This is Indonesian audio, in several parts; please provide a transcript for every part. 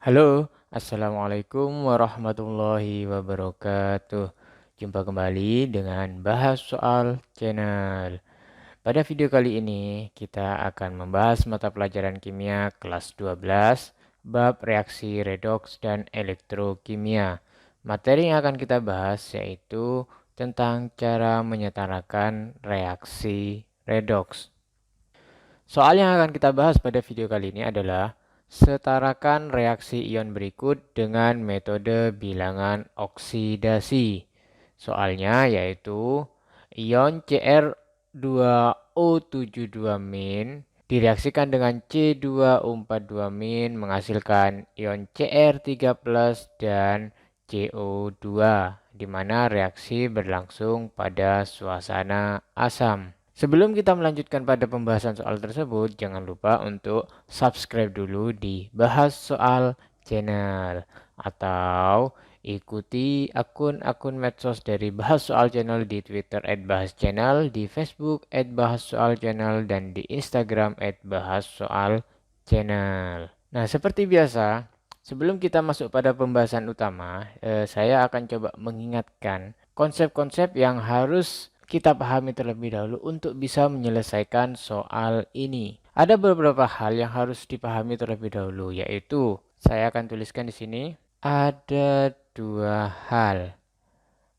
Halo, Assalamualaikum warahmatullahi wabarakatuh. Jumpa kembali dengan Bahas Soal Channel. Pada video kali ini, kita akan membahas mata pelajaran kimia kelas 12, bab reaksi redoks dan elektrokimia. Materi yang akan kita bahas yaitu tentang cara menyetarakan reaksi redoks. Soal yang akan kita bahas pada video kali ini adalah setarakan reaksi ion berikut dengan metode bilangan oksidasi. Soalnya yaitu ion Cr2O72- direaksikan dengan C2O42- menghasilkan ion Cr3+ dan CO2, di mana reaksi berlangsung pada suasana asam. Sebelum kita melanjutkan pada pembahasan soal tersebut, jangan lupa untuk subscribe dulu di Bahas Soal Channel atau ikuti akun-akun medsos dari Bahas Soal Channel di Twitter @bahas_channel, di Facebook @bahas soal channel, dan di Instagram @bahas soal channel. Nah, seperti biasa, sebelum kita masuk pada pembahasan utama, saya akan coba mengingatkan konsep-konsep yang harus kita pahami terlebih dahulu untuk bisa menyelesaikan soal ini. Ada beberapa hal yang harus dipahami terlebih dahulu, yaitu saya akan tuliskan di sini. Ada dua hal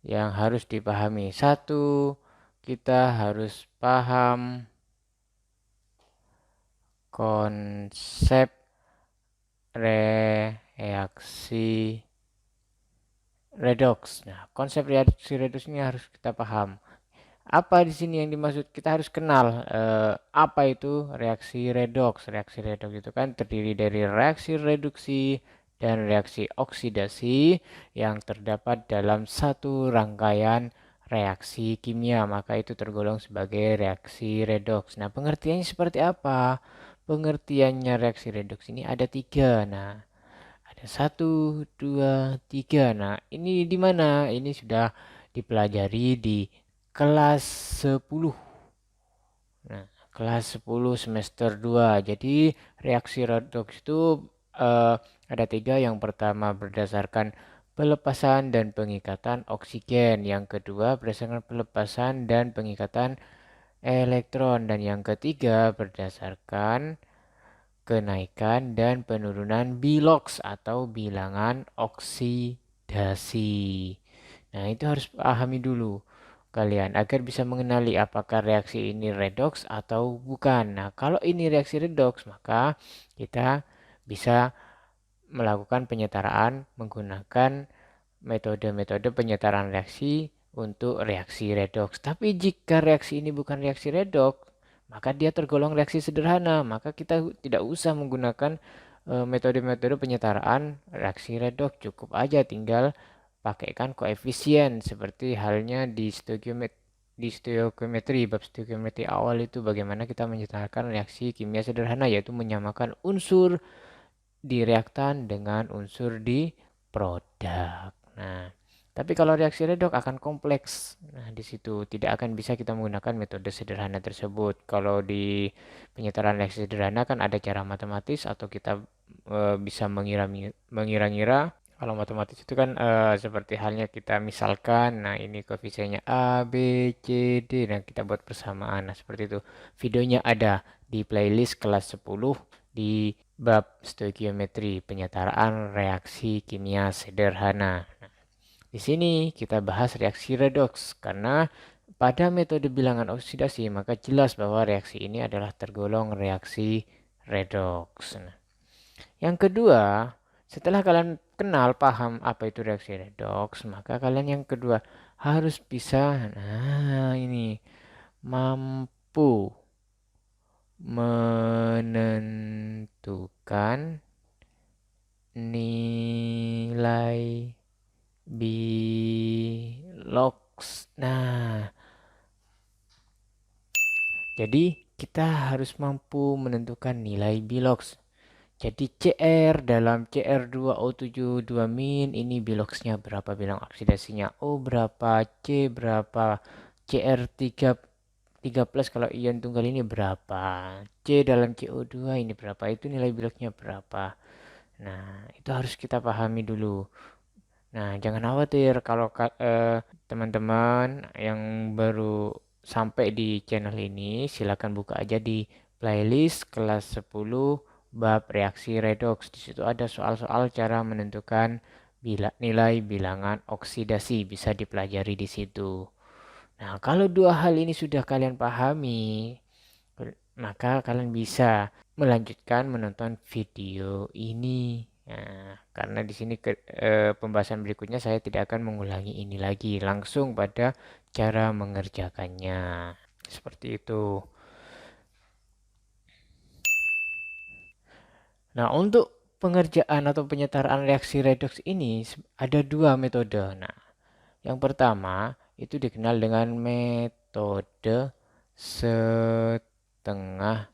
yang harus dipahami. Satu, kita harus paham konsep reaksi redoks. Nah, konsep reaksi redoks ini harus kita paham. Apa di sini yang dimaksud? Kita harus kenal apa itu reaksi redoks. Reaksi redoks itu kan terdiri dari reaksi reduksi dan reaksi oksidasi yang terdapat dalam satu rangkaian reaksi kimia. Maka itu tergolong sebagai reaksi redoks. Nah, pengertiannya seperti apa? Pengertiannya reaksi redoks ini ada tiga. Nah, ada satu, dua, tiga. Nah, ini di mana? Ini sudah dipelajari di kelas 10. Nah, kelas 10 semester 2. Jadi, reaksi redoks itu ada tiga. Yang pertama berdasarkan pelepasan dan pengikatan oksigen. Yang kedua berdasarkan pelepasan dan pengikatan elektron. Dan yang ketiga berdasarkan kenaikan dan penurunan biloks atau bilangan oksidasi. Nah, itu harus pahami dulu kalian agar bisa mengenali apakah reaksi ini redoks atau bukan. Nah, kalau ini reaksi redoks, maka kita bisa melakukan penyetaraan menggunakan metode-metode penyetaraan reaksi untuk reaksi redoks. Tapi jika reaksi ini bukan reaksi redoks, maka dia tergolong reaksi sederhana. Maka kita tidak usah menggunakan metode-metode penyetaraan reaksi redoks. Cukup aja tinggal pakaikan koefisien seperti halnya di stoikiometri. Bab stoikiometri awal itu bagaimana kita menyetarakan reaksi kimia sederhana, yaitu menyamakan unsur di reaktan dengan unsur di produk. Nah, tapi kalau reaksi redoks akan kompleks. Nah, di situ tidak akan bisa kita menggunakan metode sederhana tersebut. Kalau di penyetaraan reaksi sederhana kan ada cara matematis atau kita bisa mengira-ngira. Kalau matematis itu kan seperti halnya kita misalkan, nah ini koefisiennya A, B, C, D. Nah, kita buat persamaan. Nah, seperti itu. Videonya ada di playlist kelas 10 di bab stoikiometri, penyetaraan reaksi kimia sederhana. Di sini kita bahas reaksi redoks karena pada metode bilangan oksidasi maka jelas bahwa reaksi ini adalah tergolong reaksi redoks. Nah, yang kedua, setelah kalian kenal paham apa itu reaksi redoks, maka kalian yang kedua harus bisa, nah ini, mampu menentukan nilai biloks. Nah, jadi kita harus mampu menentukan nilai biloks. Jadi Cr dalam Cr2O72- ini biloksnya berapa, bilang oksidasinya O berapa, C berapa, Cr3 3+ kalau ion tunggal ini berapa, C dalam CO2 ini berapa, itu nilai biloksnya berapa. Nah, itu harus kita pahami dulu. Nah, jangan khawatir kalau teman-teman yang baru sampai di channel ini, silakan buka aja di playlist kelas 10 bab reaksi redoks. Di situ ada soal-soal cara menentukan nilai bilangan oksidasi, bisa dipelajari di situ. Nah, kalau dua hal ini sudah kalian pahami, maka kalian bisa melanjutkan menonton video ini. Nah, karena di sini pembahasan berikutnya saya tidak akan mengulangi ini lagi, langsung pada cara mengerjakannya. Seperti itu. Nah, untuk pengerjaan atau penyetaraan reaksi redoks ini ada dua metode. Nah, yang pertama itu dikenal dengan metode setengah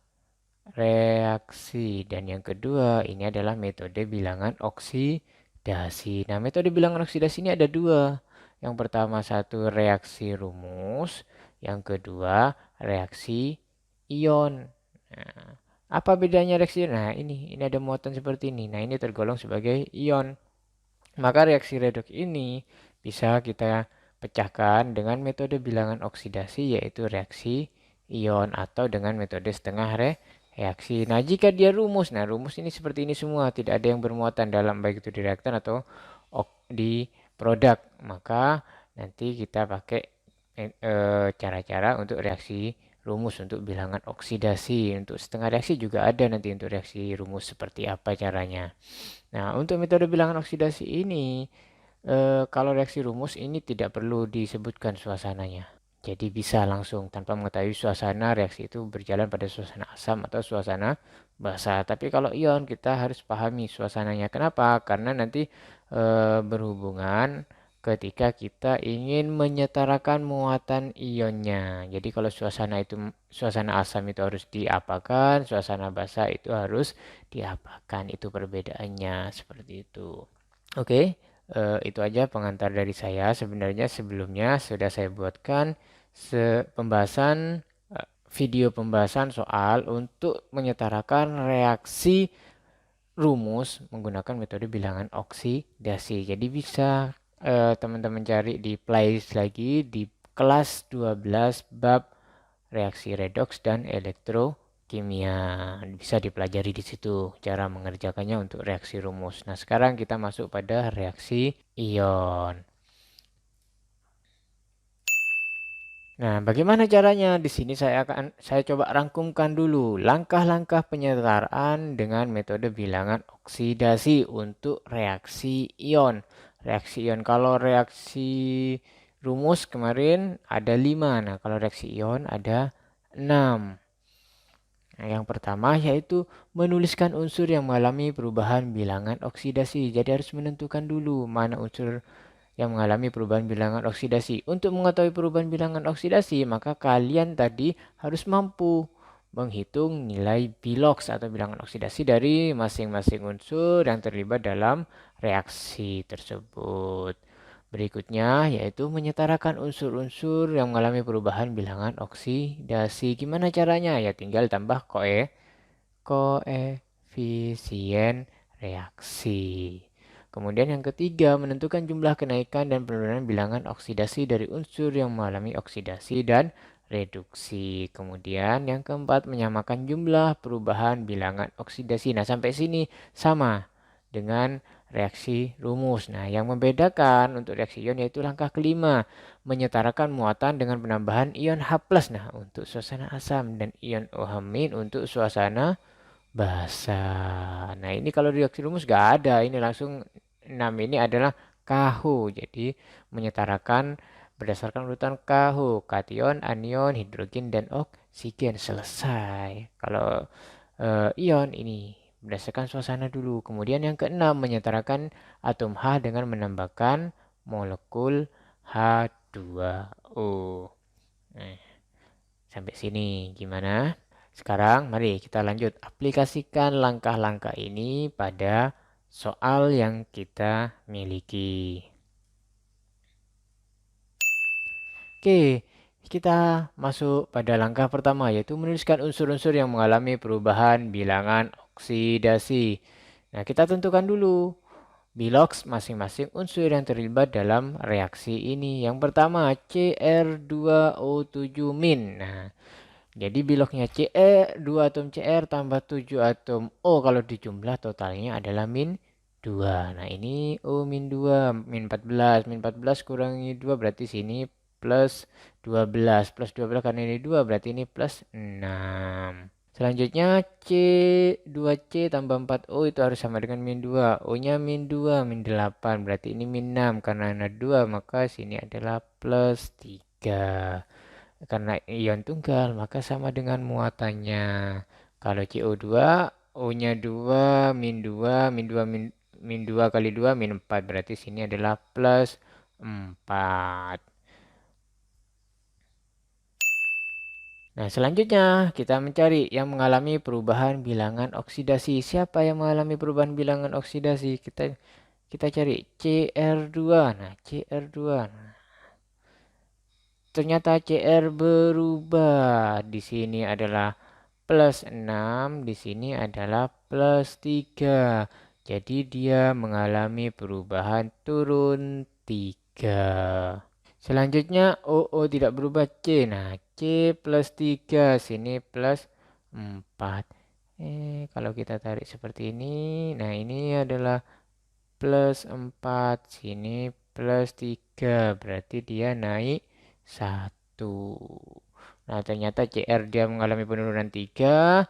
reaksi, dan yang kedua ini adalah metode bilangan oksidasi. Nah, metode bilangan oksidasi ini ada dua. Yang pertama satu reaksi rumus, yang kedua reaksi ion. Nah, apa bedanya reaksi? Nah, ini ada muatan seperti ini. Nah, ini tergolong sebagai ion. Maka reaksi redoks ini bisa kita pecahkan dengan metode bilangan oksidasi, yaitu reaksi ion, atau dengan metode setengah reaksi. Nah, jika dia rumus, nah rumus ini seperti ini semua, tidak ada yang bermuatan dalam baik itu di reaktan atau di produk. Maka nanti kita pakai cara-cara untuk reaksi rumus untuk bilangan oksidasi. Untuk setengah reaksi juga ada nanti untuk reaksi rumus seperti apa caranya. Nah, untuk metode bilangan oksidasi ini, kalau reaksi rumus ini tidak perlu disebutkan suasananya. Jadi bisa langsung tanpa mengetahui suasana reaksi itu berjalan pada suasana asam atau suasana basa. Tapi kalau ion kita harus pahami suasananya. Kenapa? Karena nanti berhubungan ketika kita ingin menyetarakan muatan ionnya. Jadi kalau suasana asam itu harus diapakan, suasana basa itu harus diapakan. Itu perbedaannya seperti itu. Oke, itu aja pengantar dari saya. Sebenarnya sebelumnya sudah saya buatkan pembahasan video pembahasan soal untuk menyetarakan reaksi rumus menggunakan metode bilangan oksidasi. Jadi bisa teman-teman cari di playlist lagi di kelas 12 bab reaksi redoks dan elektrokimia. Bisa dipelajari di situ cara mengerjakannya untuk reaksi rumus. Nah, sekarang kita masuk pada reaksi ion. Nah, bagaimana caranya? Di sini saya coba rangkumkan dulu langkah-langkah penyetaraan dengan metode bilangan oksidasi untuk reaksi ion. Reaksi ion, kalau reaksi rumus kemarin ada 5. Nah, kalau reaksi ion ada 6. Nah, yang pertama yaitu menuliskan unsur yang mengalami perubahan bilangan oksidasi. Jadi harus menentukan dulu mana unsur yang mengalami perubahan bilangan oksidasi. Untuk mengetahui perubahan bilangan oksidasi, maka kalian tadi harus mampu menghitung nilai biloks atau bilangan oksidasi dari masing-masing unsur yang terlibat dalam reaksi tersebut. Berikutnya yaitu menyetarakan unsur-unsur yang mengalami perubahan bilangan oksidasi. Gimana caranya? Ya tinggal tambah koefisien reaksi. Kemudian yang ketiga, menentukan jumlah kenaikan dan penurunan bilangan oksidasi dari unsur yang mengalami oksidasi dan reduksi. Kemudian yang keempat, menyamakan jumlah perubahan bilangan oksidasi. Nah, sampai sini sama dengan reaksi rumus. Nah, yang membedakan untuk reaksi ion yaitu langkah kelima, menyetarakan muatan dengan penambahan ion H+. Nah, untuk suasana asam, dan ion OH- untuk suasana basa. Nah, ini kalau reaksi rumus gak ada. Ini langsung 6 ini adalah KH. Jadi menyetarakan berdasarkan urutan KH, kation, anion, hidrogen, dan oksigen. Selesai. Kalau ion ini berdasarkan suasana dulu. Kemudian yang keenam, menyetarakan atom H dengan menambahkan molekul H2O. Nah, sampai sini gimana? Sekarang mari kita lanjut aplikasikan langkah-langkah ini pada soal yang kita miliki. Oke, kita masuk pada langkah pertama yaitu menuliskan unsur-unsur yang mengalami perubahan bilangan oksidasi. Nah, kita tentukan dulu bilox masing-masing unsur yang terlibat dalam reaksi ini. Yang pertama Cr2O7-. Nah, jadi biloknya Ce 2 atom Cr tambah 7 atom O, kalau dijumlah totalnya adalah min 2. Nah, ini O min 2, min 14. Min 14 kurangi 2 berarti sini plus 12. Plus 12 karena ini 2 berarti ini plus 6. Selanjutnya C2C tambah 4O itu harus sama dengan min 2. O-nya min 2, min 8. Berarti ini min 6. Karena ada 2 maka sini adalah plus 3. Karena ion tunggal maka sama dengan muatannya. Kalau CO2, O-nya 2, min 2, min 2, min 2 kali 2, min 4. Berarti sini adalah plus 4. Nah, selanjutnya kita mencari yang mengalami perubahan bilangan oksidasi. Siapa yang mengalami perubahan bilangan oksidasi? Kita cari Cr2. Nah, Cr2. Nah, ternyata Cr berubah. Di sini adalah plus 6, di sini adalah plus 3. Jadi dia mengalami perubahan turun 3. Selanjutnya OO tidak berubah C. Nah, C plus 3, sini plus 4. Kalau kita tarik seperti ini, nah ini adalah plus 4, sini plus 3. Berarti dia naik 1. Nah, ternyata CR dia mengalami penurunan 3,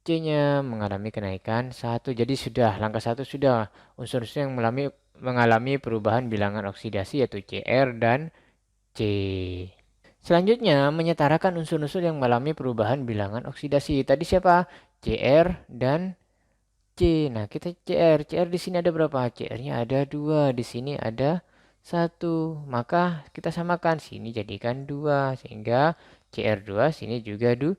C-nya mengalami kenaikan 1. Jadi sudah, langkah 1 sudah. Unsur-unsur yang mengalami perubahan bilangan oksidasi yaitu Cr dan C. Selanjutnya, menyetarakan unsur-unsur yang mengalami perubahan bilangan oksidasi. Tadi siapa? Cr dan C. Nah, kita Cr. Cr di sini ada berapa? Cr-nya ada 2. Di sini ada 1. Maka kita samakan. Sini jadikan 2. Sehingga Cr2 sini juga 2.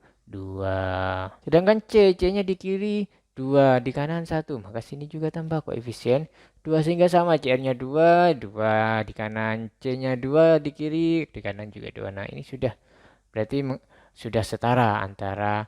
Sedangkan C-nya di kiri 2. Di kanan 1. Maka sini juga tambah koefisien 2. Sehingga sama. Cr-nya 2. 2 di kanan. C-nya 2 di kiri. Di kanan juga 2. Nah, ini sudah. Berarti sudah setara antara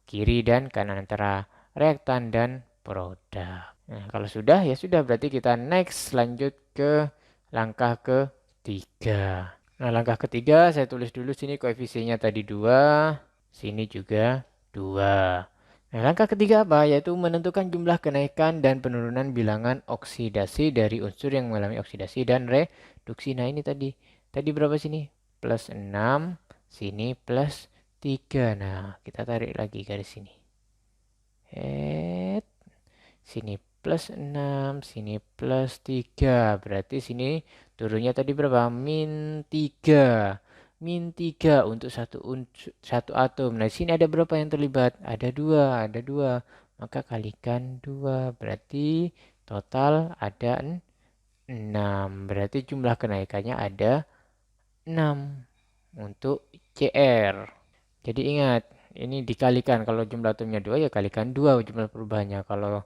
kiri dan kanan, antara reaktan dan produk. Nah, kalau sudah ya sudah, berarti kita next lanjut ke langkah ketiga. Nah, langkah ketiga saya tulis dulu sini koefisiennya tadi 2, sini juga 2. Nah, langkah ketiga apa? Yaitu menentukan jumlah kenaikan dan penurunan bilangan oksidasi dari unsur yang mengalami oksidasi dan reduksi. Nah, ini tadi. Tadi berapa sini? Plus 6, sini plus 3. Nah, kita tarik lagi garis sini. Sini plus 6, sini plus 3. Berarti sini turunnya tadi berapa? Min 3. Min 3 untuk satu atom. Nah, sini ada berapa yang terlibat? Ada 2, ada 2. Maka kalikan 2. Berarti total ada 6. Berarti jumlah kenaikannya ada 6 untuk Cr. Jadi ingat, ini dikalikan. Kalau jumlah atomnya 2 ya kalikan 2 jumlah perubahannya. Kalau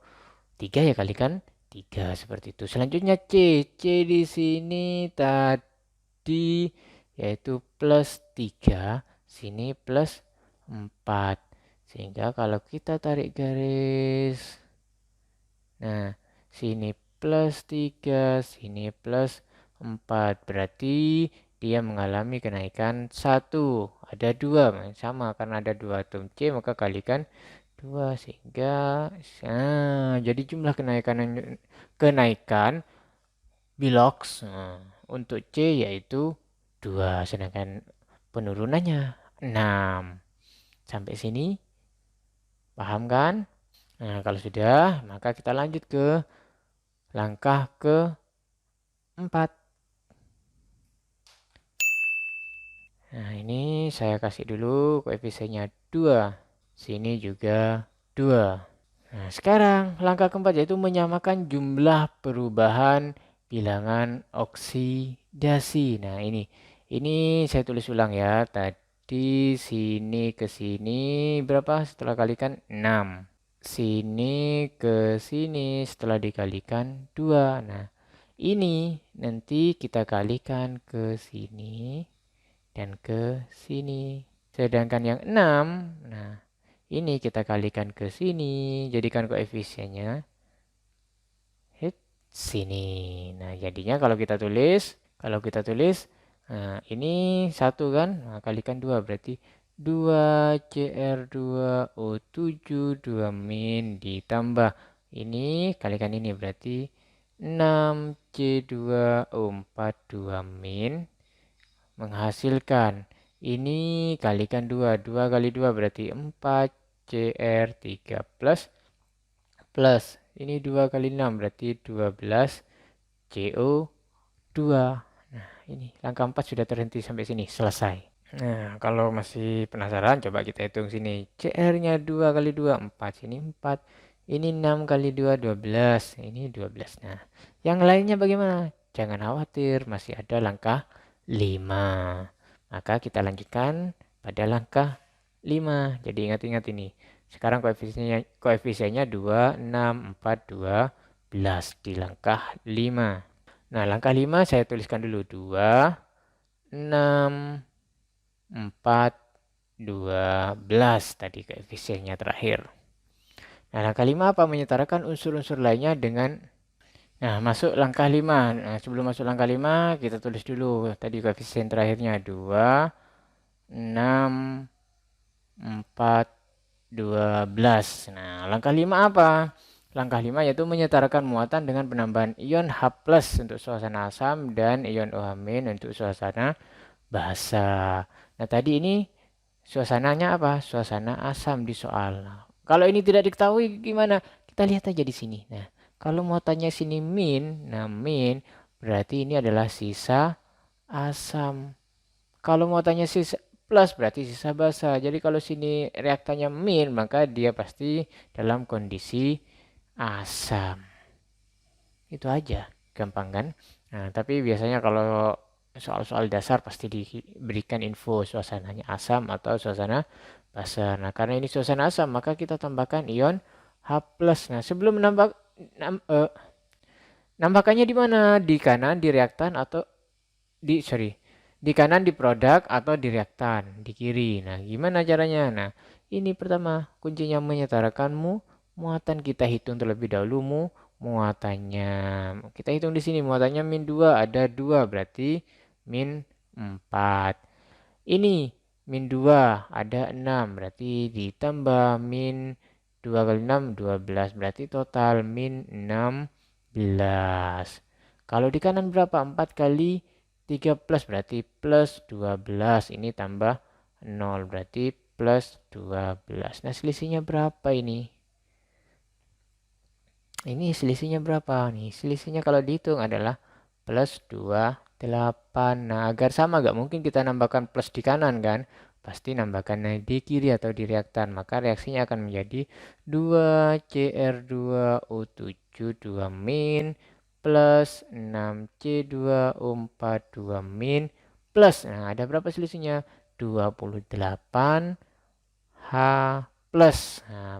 3 ya kalikan 3, seperti itu. Selanjutnya C. C di sini tadi yaitu plus 3, sini plus 4. Sehingga kalau kita tarik garis, nah sini plus 3, sini plus 4. Berarti dia mengalami kenaikan 1. Ada 2, sama karena ada 2 atom C maka kalikan 2 sehingga jadi jumlah kenaikan bilox untuk C yaitu 2, sedangkan penurunannya 6. Sampai sini paham kan? Nah, kalau sudah maka kita lanjut ke langkah keempat. Nah, ini saya kasih dulu koefisiennya 2. Sini juga 2. Nah, sekarang langkah keempat yaitu menyamakan jumlah perubahan bilangan oksidasi. Nah, ini saya tulis ulang ya. Tadi sini ke sini berapa setelah kalikan 6. Sini ke sini setelah dikalikan 2. Nah, ini nanti kita kalikan ke sini dan ke sini. Sedangkan yang 6, nah ini kita kalikan ke sini, jadikan koefisiennya sini. Nah, jadinya kalau kita tulis, nah, ini 1 kan, nah, kalikan 2 berarti 2CR2O7 2 min ditambah ini kalikan ini berarti 6C2O4 2 min menghasilkan ini kalikan 2, 2 kali 2 berarti 4CR3 plus ini 2 kali 6 berarti 12 CO2. Nah, ini langkah 4 sudah terhenti sampai sini, selesai. Nah, kalau masih penasaran, coba kita hitung sini. CR-nya 2 kali 2, 4. Sini 4. Ini 6 kali 2, 12. Ini 12. Nah, yang lainnya bagaimana? Jangan khawatir, masih ada langkah 5. Maka kita lanjutkan pada langkah 5. Jadi ingat-ingat ini. Sekarang koefisiennya 2, 6, 4, 12 di langkah 5. Nah, langkah 5 saya tuliskan dulu 2, 6, 4, 12 tadi koefisiennya terakhir. Nah, langkah 5 apa? Menyetarakan unsur-unsur lainnya dengan. Nah, masuk langkah 5. Nah, sebelum masuk langkah 5, kita tulis dulu tadi koefisien terakhirnya 2, 6, 4, 12. Nah, langkah 5 apa? Langkah 5 yaitu menyetarakan muatan dengan penambahan ion H+ untuk suasana asam dan ion OH- untuk suasana basa. Nah, tadi ini suasananya apa? Suasana asam di soal. Nah, kalau ini tidak diketahui gimana? Kita lihat aja di sini. Nah, kalau muatannya sini min, nah min berarti ini adalah sisa asam. Kalau muatannya sisa plus berarti sisa basa. Jadi kalau sini reaktannya min, maka dia pasti dalam kondisi asam. Itu aja, gampang kan? Nah, tapi biasanya kalau soal-soal dasar pasti diberikan info suasananya asam atau suasana basa. Nah, karena ini suasana asam, maka kita tambahkan ion H+. Nah, sebelum nambahkannya di mana? Di kanan di reaktan atau di kanan di produk atau di reaktan di kiri. Nah, gimana caranya? Nah, ini pertama kuncinya menyetarakanmu muatan kita hitung terlebih dahulu muatannya. Kita hitung di sini muatannya min 2 ada 2 berarti min 4. Ini min 2 ada 6 berarti ditambah min 2 kali 6 12 berarti total min 16. Kalau di kanan berapa? 4 kali 3 plus berarti plus 12. Ini tambah 0 berarti plus 12. Nah, selisihnya berapa ini? Ini selisihnya berapa nih? Selisihnya kalau dihitung adalah plus 28. Nah, agar sama gak mungkin kita nambahkan plus di kanan kan? Pasti nambahkan di kiri atau di reaktan. Maka reaksinya akan menjadi 2Cr2O7 2 min plus 6C2O4 2 min plus. Nah, ada berapa selisihnya? 28 H plus. Nah,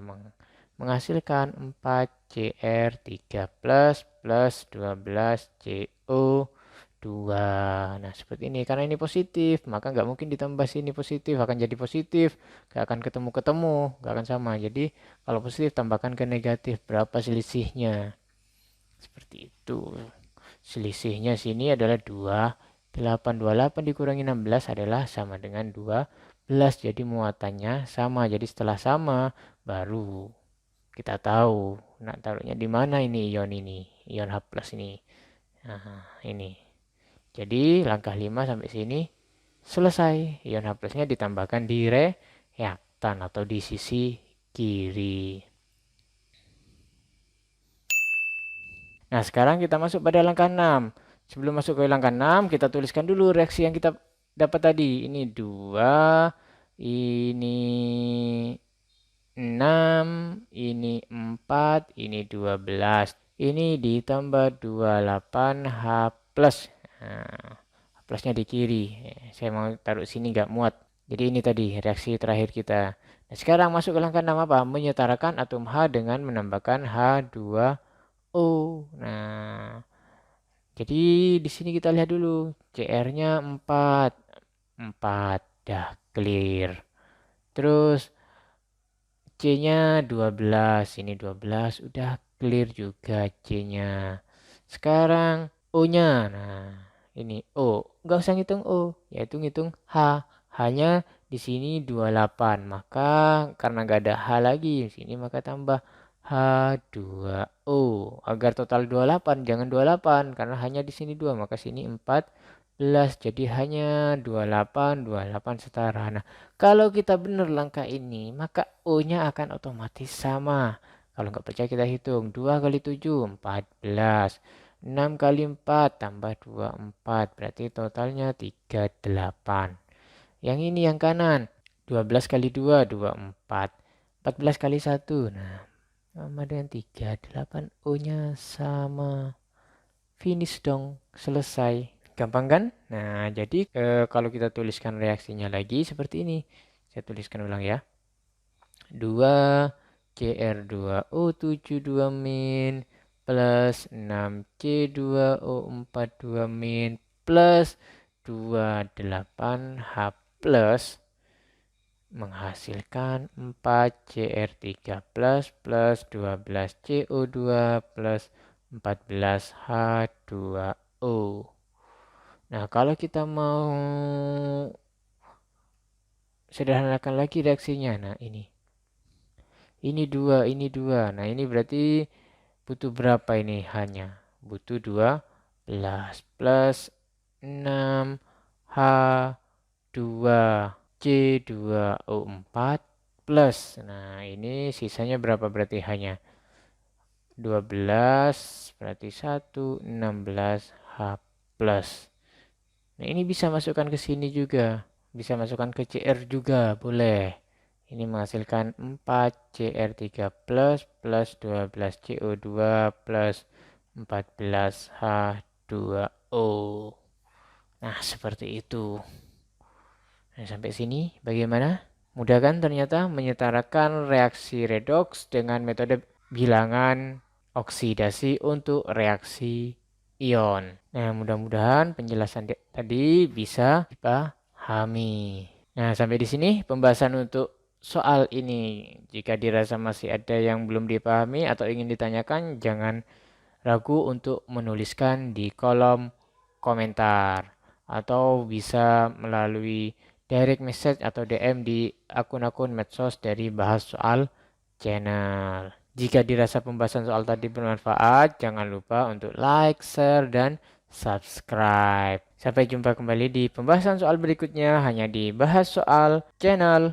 menghasilkan 4Cr3 plus 12CO2. Nah, seperti ini. Karena ini positif, maka nggak mungkin ditambah sini positif, akan jadi positif. Nggak akan ketemu-ketemu, nggak akan sama. Jadi, kalau positif, tambahkan ke negatif. Berapa selisihnya? Seperti itu. Selisihnya sini adalah 28. 28 dikurangi 16 adalah sama dengan 12. Jadi muatannya sama. Jadi setelah sama, baru kita tahu nak taruhnya di mana ini ion H+ ini. Nah, ini. Jadi langkah 5 sampai sini selesai. Ion H+-nya ditambahkan di reaktan atau di sisi kiri. Nah, sekarang kita masuk pada langkah 6. Sebelum masuk ke langkah 6, kita tuliskan dulu reaksi yang kita dapat tadi. Ini 2, ini 6, ini 4, ini 12. Ini ditambah 28H plus. Nah, H plusnya di kiri. Saya mau taruh sini nggak muat. Jadi ini tadi reaksi terakhir kita. Nah, sekarang masuk ke langkah 6 apa? Menyetarakan atom H dengan menambahkan H2O. Nah, jadi di sini kita lihat dulu. CR-nya 4. 4. Dah clear. Terus C-nya 12. Ini 12. Udah clear juga C-nya. Sekarang O-nya. Nah, ini O. Nggak usah ngitung O, yaitu ngitung H. H-nya di sini 28. Maka karena nggak ada H lagi di sini, maka tambah H2O. Agar total 28, jangan 28 karena hanya di sini 2, maka sini 14. Jadi hanya 28, 28 setara. Nah, kalau kita benar langkah ini, maka O-nya akan otomatis sama. Kalau nggak percaya kita hitung. 2 kali 7, 14. 6 kali 4 tambah 2, 4. Berarti totalnya 38. Yang ini yang kanan. 12 kali 2, 24. 14 kali 1. Nah, sama dengan 38. O-nya sama. Finish dong. Selesai. Gampang kan? Nah, jadi kalau kita tuliskan reaksinya lagi seperti ini. Saya tuliskan ulang ya. 2 CR2O72 min plus 6C2O42 min plus 28H plus menghasilkan 4CR3 plus 12CO2 plus 14H2O. Nah, kalau kita mau sederhanakan lagi reaksinya, nah ini 2, ini 2. Nah, ini berarti butuh berapa ini hanya? Butuh 12 plus 6 H2 C2O4 plus. Nah, ini sisanya berapa berarti hanya? 12 berarti 1, 16 H plus. Nah, ini bisa masukkan ke sini juga. Bisa masukkan ke CR juga, boleh. Ini menghasilkan 4CR3 plus 12CO2 plus 14H2O. Nah, seperti itu. Nah, sampai sini bagaimana? Mudah kan ternyata menyetarakan reaksi redoks dengan metode bilangan oksidasi untuk reaksi ion. Nah, mudah-mudahan penjelasan tadi bisa dipahami. Nah, sampai di sini pembahasan untuk soal ini. Jika dirasa masih ada yang belum dipahami atau ingin ditanyakan, jangan ragu untuk menuliskan di kolom komentar atau bisa melalui direct message atau DM di akun-akun medsos dari Bahas Soal channel. Jika dirasa pembahasan soal tadi bermanfaat, jangan lupa untuk like, share, dan subscribe. Sampai jumpa kembali di pembahasan soal berikutnya hanya di Bahas Soal channel.